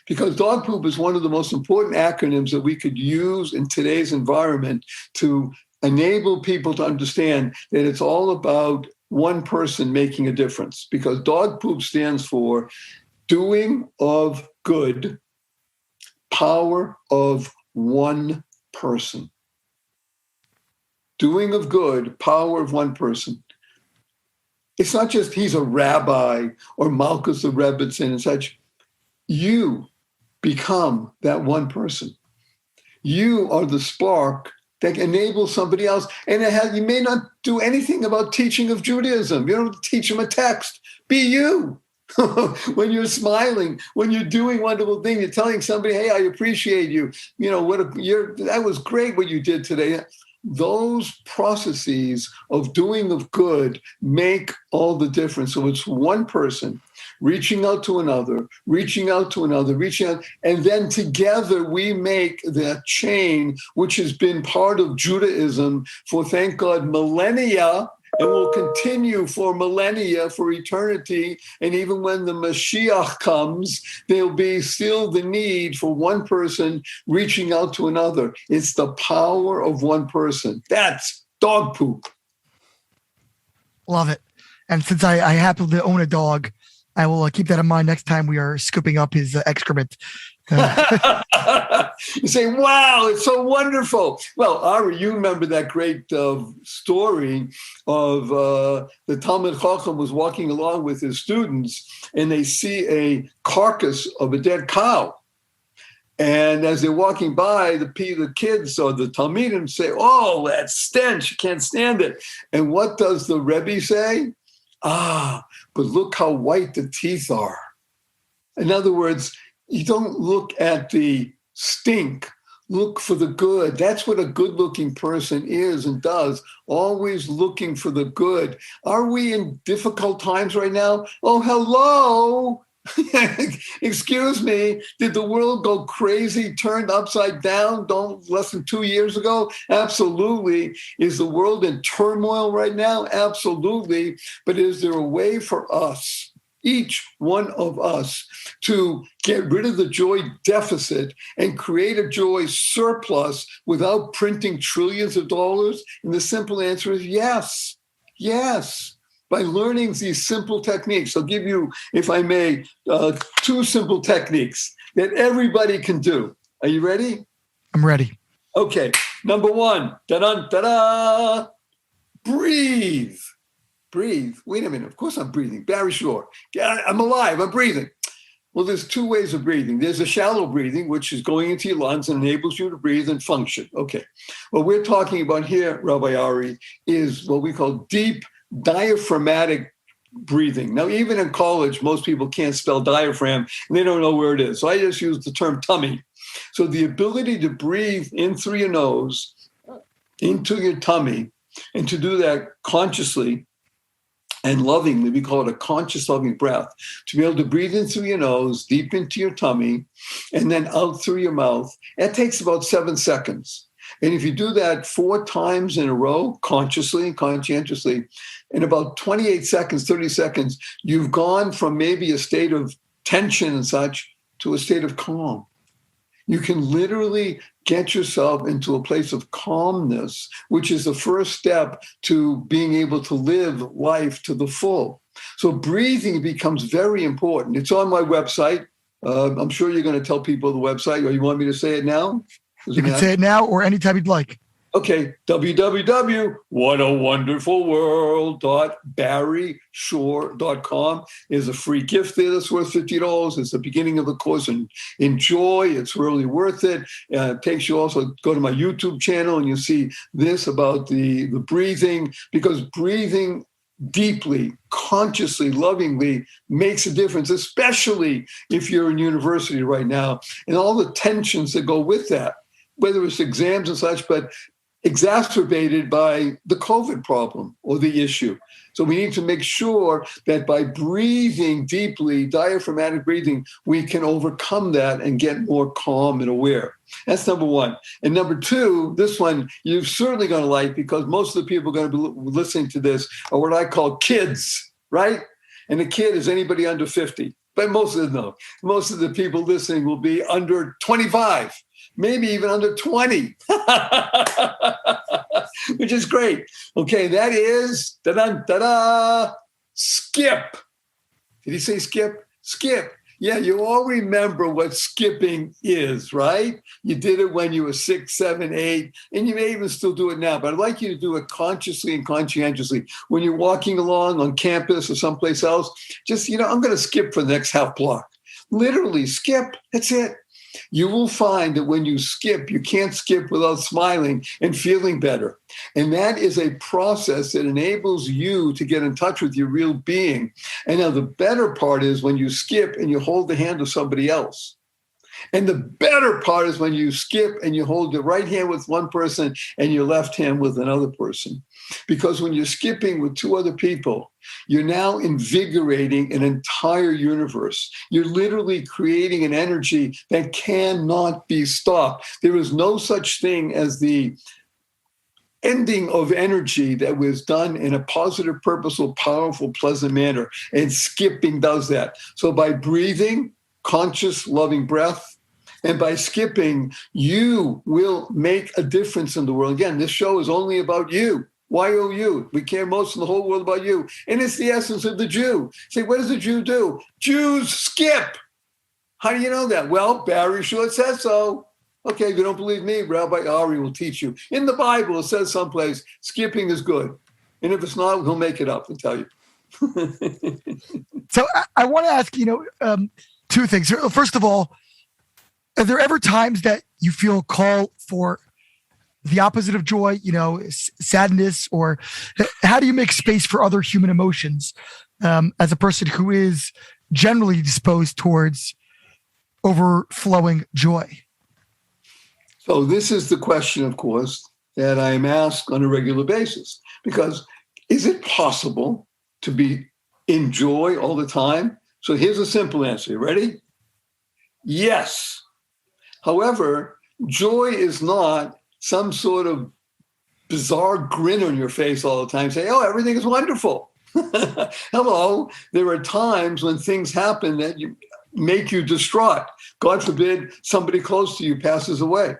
Because dog poop is one of the most important acronyms that we could use in today's environment to enable people to understand that it's all about one person making a difference. Because dog poop stands for doing of good, power of one person. Doing of good, power of one person. It's not just he's a rabbi or Malchus the Rebbitzin and such. You become that one person. You are the spark that enables somebody else. And you may not do anything about teaching of Judaism. You don't teach them a text. Be you. When you're smiling, when you're doing wonderful things, you're telling somebody, hey, I appreciate you. You know, that was great what you did today. Those processes of doing of good make all the difference. So it's one person reaching out to another, reaching out, and then together we make that chain, which has been part of Judaism for, thank God, millennia, and will continue for millennia, for eternity. And even when the Mashiach comes, there'll be still the need for one person reaching out to another. It's the power of one person. That's dog poop. Love it. And since I happen to own a dog, I will keep that in mind next time we are scooping up his excrement. You say, wow, it's so wonderful. Well, Ari, you remember that great story of the Talmud Chacham was walking along with his students, and they see a carcass of a dead cow. And as they're walking by, the kids or the Talmidim say, oh, that stench, you can't stand it. And what does the Rebbe say? But look how white the teeth are. In other words, you don't look at the stink, look for the good. That's what a good-looking person is and does, always looking for the good. Are we in difficult times right now? Oh, hello. Excuse me, did the world go crazy, turned upside down less than 2 years ago? Absolutely. Is the world in turmoil right now? Absolutely. But is there a way for us, each one of us, to get rid of the joy deficit and create a joy surplus without printing trillions of dollars? And the simple answer is yes. Yes. By learning these simple techniques. I'll give you, if I may, 2 simple techniques that everybody can do. Are you ready? I'm ready. Okay. Number 1, ta-da, breathe. Breathe. Wait a minute. Of course I'm breathing. Barry Shore. I'm alive. I'm breathing. Well, there's 2 ways of breathing. There's a shallow breathing, which is going into your lungs and enables you to breathe and function. Okay. What we're talking about here, Rabbi Ari, is what we call deep diaphragmatic breathing. Now, even in college, most people can't spell diaphragm and they don't know where it is. So I just use the term tummy. So the ability to breathe in through your nose, into your tummy, and to do that consciously and lovingly, we call it a conscious loving breath, to be able to breathe in through your nose, deep into your tummy, and then out through your mouth. It takes about 7 seconds. And if you do that 4 times in a row, consciously and conscientiously, in about 28 seconds, 30 seconds, you've gone from maybe a state of tension and such to a state of calm. You can literally get yourself into a place of calmness, which is the first step to being able to live life to the full. So breathing becomes very important. It's on my website. I'm sure you're going to tell people the website, or you want me to say it now? You can say it now or anytime you'd like. Okay, www.whatawonderfulworld.barryshore.com is a free gift there that's worth $50. It's the beginning of the course, and enjoy. It's really worth it. It takes you also, go to my YouTube channel and you'll see this about the breathing, because breathing deeply, consciously, lovingly makes a difference, especially if you're in university right now and all the tensions that go with that, whether it's exams and such, but exacerbated by the COVID problem or the issue. So we need to make sure that by breathing deeply, diaphragmatic breathing, we can overcome that and get more calm and aware. That's number 1. And number 2, this one you're certainly going to like, because most of the people going to be listening to this are what I call kids, right? And a kid is anybody under 50. But most of the people listening will be under 25. Maybe even under 20, which is great. Okay, that is, skip. Did he say skip? Skip. Yeah, you all remember what skipping is, right? You did it when you were 6, 7, 8, and you may even still do it now, but I'd like you to do it consciously and conscientiously. When you're walking along on campus or someplace else, just, I'm going to skip for the next half block. Literally skip, that's it. You will find that when you skip, you can't skip without smiling and feeling better. And that is a process that enables you to get in touch with your real being. And now the better part is when you skip and you hold the hand of somebody else. And the better part is when you skip and you hold your right hand with one person and your left hand with another person. Because when you're skipping with 2 other people, you're now invigorating an entire universe. You're literally creating an energy that cannot be stopped. There is no such thing as the ending of energy that was done in a positive, purposeful, powerful, pleasant manner. And skipping does that. So by breathing, conscious, loving breath, and by skipping, you will make a difference in the world. Again, this show is only about you. Y-O-U. We care most in the whole world about you. And it's the essence of the Jew. Say, what does a Jew do? Jews skip. How do you know that? Well, Barry Short says so. Okay, if you don't believe me, Rabbi Ari will teach you. In the Bible, it says someplace, skipping is good. And if it's not, he'll make it up and tell you. So I want to ask, two things. First of all, are there ever times that you feel a call for the opposite of joy, sadness, or how do you make space for other human emotions as a person who is generally disposed towards overflowing joy? So this is the question, of course, that I am asked on a regular basis, because is it possible to be in joy all the time? So here's a simple answer. You ready? Yes. However, joy is not some sort of bizarre grin on your face all the time, say, oh, everything is wonderful. Hello. There are times when things happen that make you distraught. God forbid somebody close to you passes away.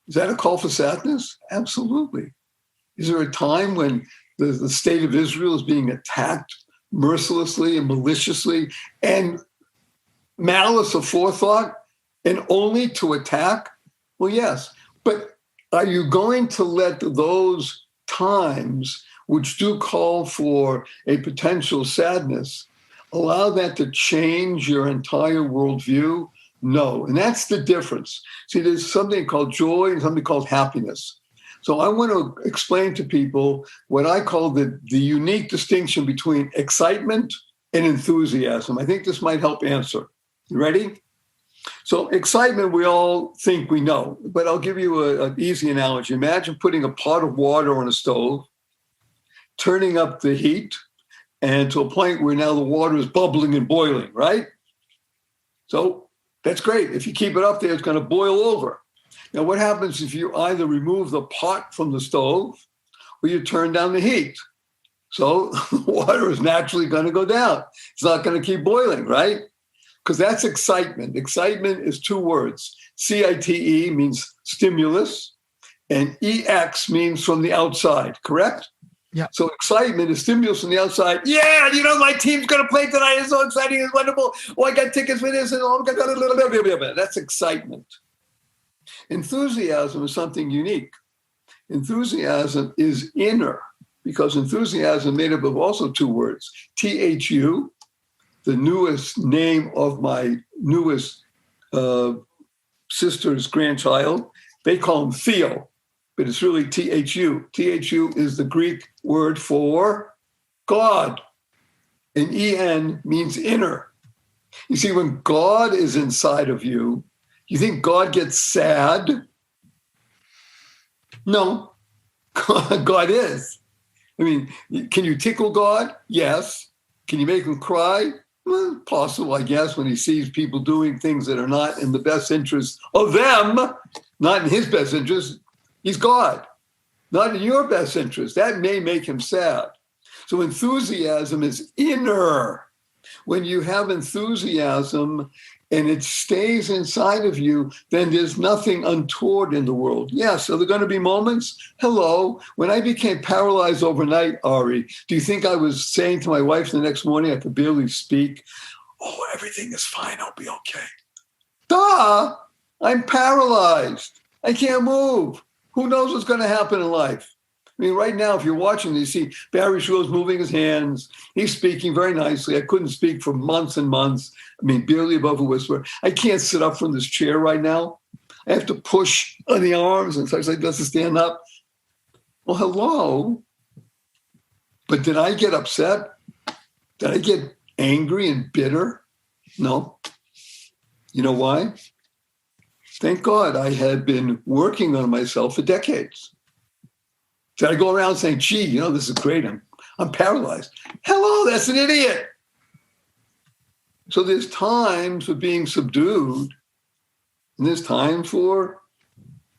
Is that a call for sadness? Absolutely. Is there a time when the state of Israel is being attacked mercilessly and maliciously and malice aforethought and only to attack? Well, yes. But are you going to let those times, which do call for a potential sadness, allow that to change your entire worldview? No. And that's the difference. See, there's something called joy and something called happiness. So I want to explain to people what I call the unique distinction between excitement and enthusiasm. I think this might help answer. You ready? So excitement, we all think we know, but I'll give you an easy analogy. Imagine putting a pot of water on a stove, turning up the heat, and to a point where now the water is bubbling and boiling, right? So that's great. If you keep it up there, it's going to boil over. Now, what happens if you either remove the pot from the stove or you turn down the heat? So the water is naturally going to go down. It's not going to keep boiling, right? Because that's excitement. Excitement is two words. CITE means stimulus, and EX means from the outside, correct? Yeah. So excitement is stimulus from the outside. Yeah, my team's going to play tonight. It's so exciting. It's wonderful. Oh, I got tickets for this. And that's excitement. Enthusiasm is something unique. Enthusiasm is inner, because enthusiasm made up of also two words. THU, the newest name of my newest sister's grandchild. They call him Theo, but it's really THU. THU is the Greek word for God, and EN means inner. You see, when God is inside of you, you think God gets sad? No, God is. I mean, can you tickle God? Yes. Can you make him cry? Well, possible, I guess, when he sees people doing things that are not in the best interest of them, not in his best interest. He's God, not in your best interest. That may make him sad. So enthusiasm is inner. When you have enthusiasm and it stays inside of you, then there's nothing untoward in the world. Yes, are there going to be moments? Hello. When I became paralyzed overnight, Ari, do you think I was saying to my wife the next morning, I could barely speak, oh, everything is fine, I'll be okay? Duh! I'm paralyzed. I can't move. Who knows what's going to happen in life? I mean, right now, if you're watching, you see Barry Schul's moving his hands. He's speaking very nicely. I couldn't speak for months and months. I mean, barely above a whisper. I can't sit up from this chair right now. I have to push on the arms, and sometimes I have to stand up. Well, hello. But did I get upset? Did I get angry and bitter? No. You know why? Thank God I had been working on myself for decades. Did I go around saying, gee, this is great. I'm paralyzed. Hello, that's an idiot. So there's times for being subdued, and there's time for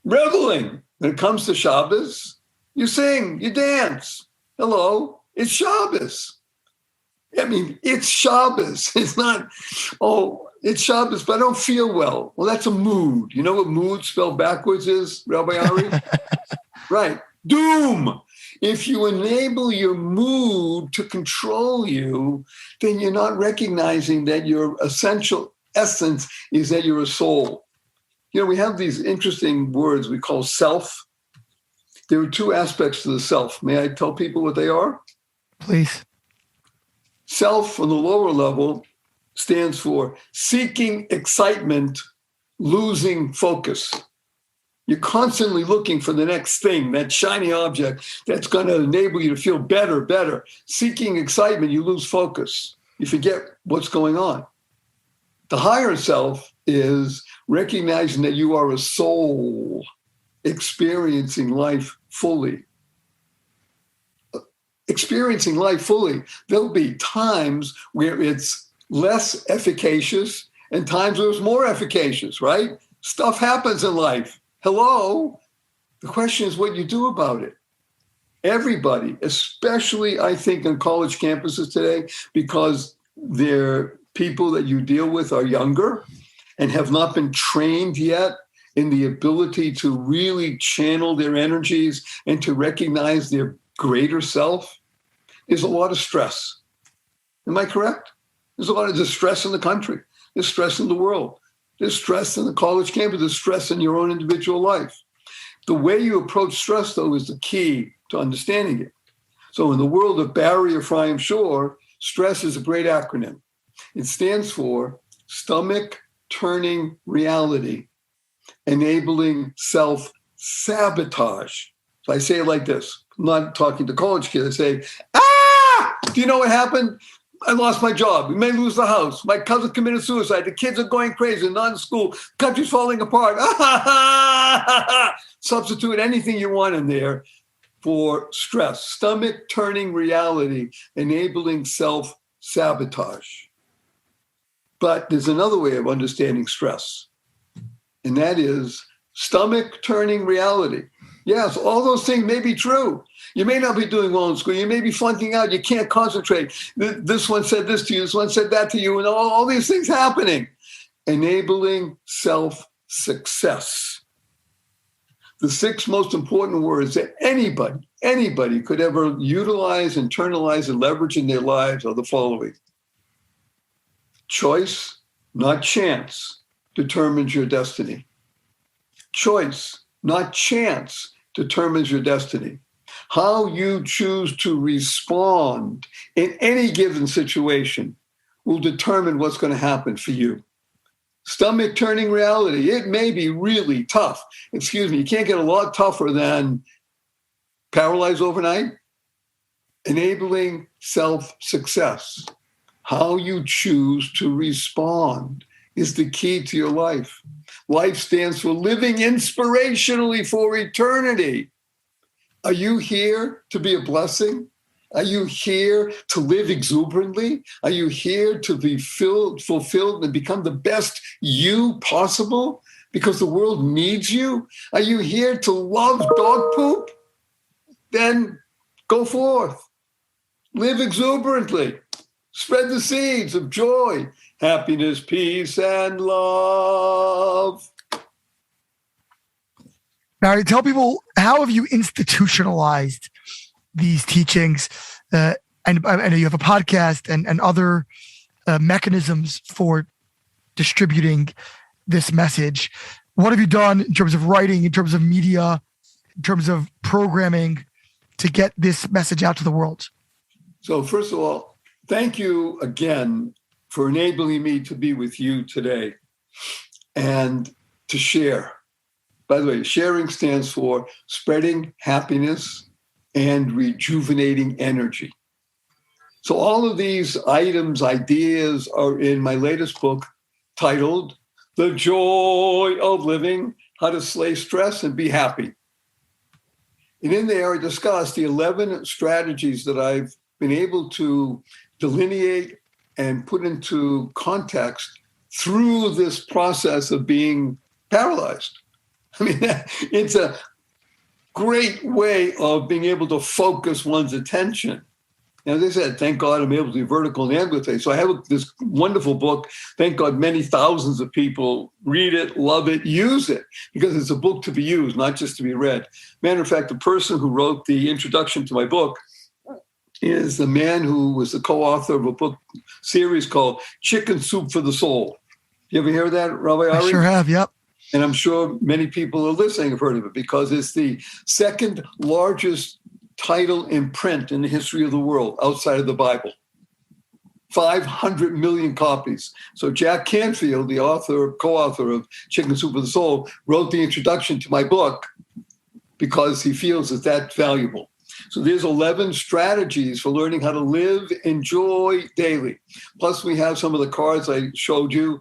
reveling. When it comes to Shabbos, you sing, you dance. Hello, it's Shabbos. I mean, it's Shabbos. It's not, it's Shabbos, but I don't feel well. Well, that's a mood. You know what mood spelled backwards is, Rabbi Ari? Right. Doom. If you enable your mood to control you, then you're not recognizing that your essential essence is that you're a soul. We have these interesting words we call self. There are two aspects to the self. May I tell people what they are? Please. Self on the lower level stands for seeking excitement, losing focus. You're constantly looking for the next thing, that shiny object that's going to enable you to feel better. Seeking excitement, you lose focus. You forget what's going on. The higher self is recognizing that you are a soul experiencing life fully. Experiencing life fully, there'll be times where it's less efficacious and times where it's more efficacious, right? Stuff happens in life. Hello? The question is what you do about it. Everybody, especially I think on college campuses today, because they're people that you deal with are younger and have not been trained yet in the ability to really channel their energies and to recognize their greater self, there's a lot of stress. Am I correct? There's a lot of distress in the country. There's stress in the world. There's stress in the college campus. There's stress in your own individual life. The way you approach stress, though, is the key to understanding it. So in the world of Barry Ephraim Shore, stress is a great acronym. It stands for stomach turning reality, enabling self-sabotage. So I say it like this. I'm not talking to college kids. I say, do you know what happened? I lost my job. We may lose the house. My cousin committed suicide. The kids are going crazy. Not in school. Country's falling apart. Substitute anything you want in there for stress. Stomach turning reality, enabling self-sabotage. But there's another way of understanding stress, and that is stomach turning reality. Yes, all those things may be true. You may not be doing well in school. You may be flunking out. You can't concentrate. This one said this to you. This one said that to you. And all these things happening. Enabling self-success. The 6 most important words that anybody could ever utilize, internalize, and leverage in their lives are the following. Choice, not chance, determines your destiny. Choice, not chance, determines your destiny. How you choose to respond in any given situation will determine what's going to happen for you. Stomach turning reality, it may be really tough. Excuse me, you can't get a lot tougher than paralyzed overnight. Enabling self-success. How you choose to respond is the key to your life. Life stands for living inspirationally for eternity. Are you here to be a blessing? Are you here to live exuberantly? Are you here to be fulfilled and become the best you possible because the world needs you? Are you here to love dog poop? Then go forth. Live exuberantly. Spread the seeds of joy, happiness, peace, and love. Now, tell people, how have you institutionalized these teachings? And I know you have a podcast and other mechanisms for distributing this message. What have you done in terms of writing, in terms of media, in terms of programming to get this message out to the world? So first of all, thank you again for enabling me to be with you today and to share. By the way, sharing stands for spreading happiness and rejuvenating energy. So all of these items, ideas are in my latest book titled The Joy of Living, How to Slay Stress and Be Happy. And in there, I discuss the 11 strategies that I've been able to delineate and put into context through this process of being paralyzed. I mean, it's a great way of being able to focus one's attention And as I said, thank God I'm able to do vertical and ambulatory. So I have this wonderful book. Thank God many thousands of people read it, love it, use it, because it's a book to be used, not just to be read. Matter of fact, the person who wrote the introduction to my book is the man who was the co-author of a book series called Chicken Soup for the Soul. You ever hear that, Rabbi Ari? I sure have, yep. And I'm sure many people are listening have heard of it because it's the second largest title in print in the history of the world outside of the Bible. 500 million copies. So Jack Canfield, the co-author of Chicken Soup for the Soul, wrote the introduction to my book because he feels it's that valuable. So there's 11 strategies for learning how to live, enjoy daily. Plus we have some of the cards I showed you.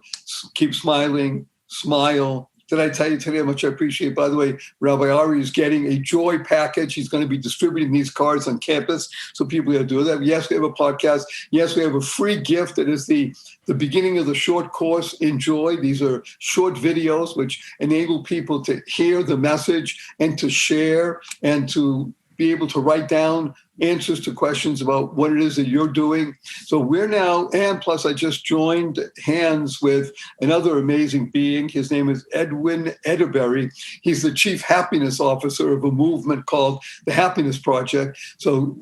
Keep smiling, smile. Did I tell you today how much I appreciate? By the way, Rabbi Ari is getting a joy package. He's going to be distributing these cards on campus so people can do that. Yes, we have a podcast. Yes, we have a free gift that is the beginning of the short course, Enjoy. These are short videos which enable people to hear the message and to share and to be able to write down answers to questions about what it is that you're doing. So we're now, and plus I just joined hands with another amazing being. His name is Edwin Edderberry. He's the chief happiness officer of a movement called the Happiness Project. So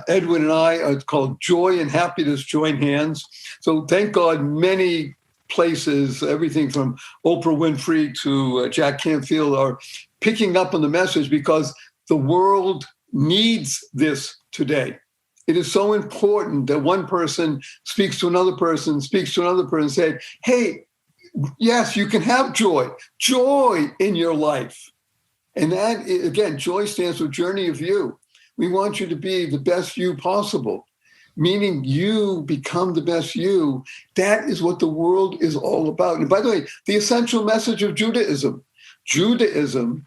Edwin and I are called Joy and Happiness Join Hands. So thank God many places, everything from Oprah Winfrey to Jack Canfield are picking up on the message because the world needs this today. It is so important that one person speaks to another person, say, hey, yes, you can have joy in your life. And that, again, joy stands for journey of you. We want you to be the best you possible, meaning you become the best you. That is what the world is all about. And by the way, the essential message of Judaism,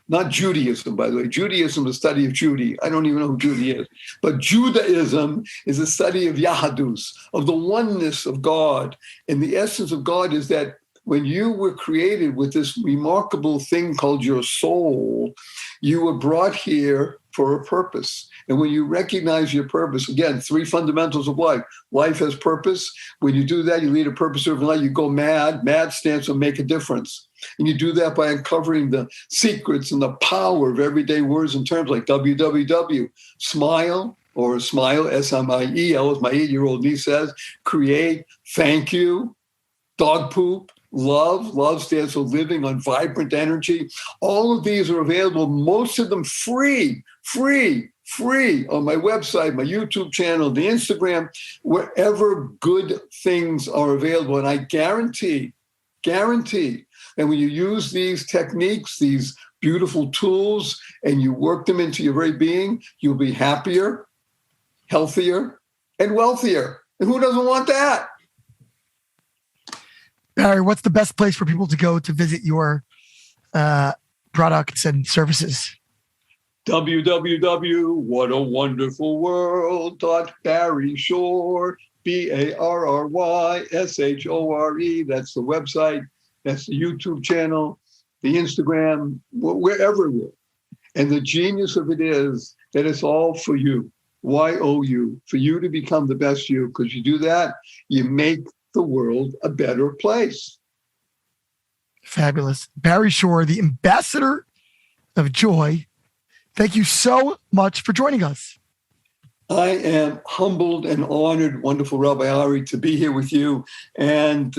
not Judaism, by the way. Judaism is a study of Judy. I don't even know who Judy is. But Judaism is a study of Yahadus, of the oneness of God. And the essence of God is that when you were created with this remarkable thing called your soul, you were brought here for a purpose. And when you recognize your purpose, again, 3 fundamentals of life. Life has purpose. When you do that, you lead a purpose-driven life. You go mad. Mad stands for make a difference. And you do that by uncovering the secrets and the power of everyday words and terms like WWW, smile, or smile, S-M-I-E-L, as my 8-year-old niece says, create, thank you, dog poop, love. Love stands for living on vibrant energy. All of these are available, most of them free on my website, my YouTube channel, the Instagram, wherever good things are available. And I guarantee, and when you use these techniques, these beautiful tools, and you work them into your very being, you'll be happier, healthier, and wealthier. And who doesn't want that? Barry, what's the best place for people to go to visit your products and services? www.whatawonderfulworld.barryshore, BARRYSHORE. That's the website. That's the YouTube channel, the Instagram, wherever we're. And the genius of it is that it's all for you, Y-O-U, for you to become the best you. Because you do that, you make the world a better place. Fabulous. Barry Shore, the ambassador of joy. Thank you so much for joining us. I am humbled and honored, wonderful Rabbi Ari, to be here with you. And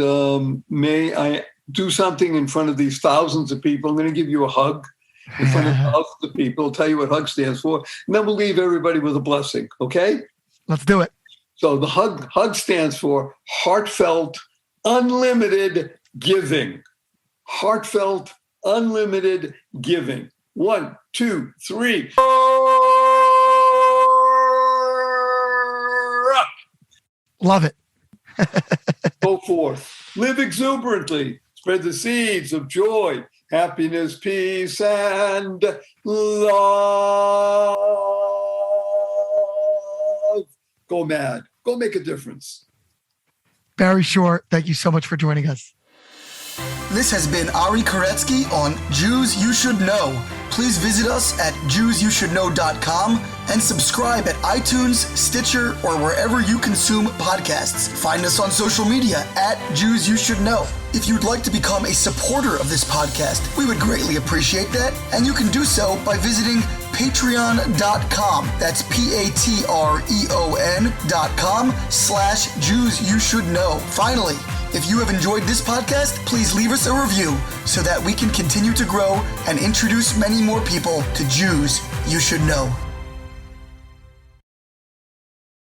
may I do something in front of these thousands of people. I'm going to give you a hug in front of thousands of people. I'll tell you what hug stands for. And then we'll leave everybody with a blessing, okay? Let's do it. So the hug stands for heartfelt, unlimited giving. Heartfelt, unlimited giving. 1, 2, 3. Love it. Go forth. Live exuberantly. Spread the seeds of joy, happiness, peace, and love. Go mad. Go make a difference. Barry Shore, thank you so much for joining us. This has been Ari Koretzky on Jews You Should Know. Please visit us at JewsYouShouldKnow.com and subscribe at iTunes, Stitcher, or wherever you consume podcasts. Find us on social media at Jews You Should Know. If you'd like to become a supporter of this podcast, we would greatly appreciate that, and you can do so by visiting patreon.com. That's patreon.com/Jews You Should Know. Finally, if you have enjoyed this podcast, please leave us a review so that we can continue to grow and introduce many more people to Jews You Should Know.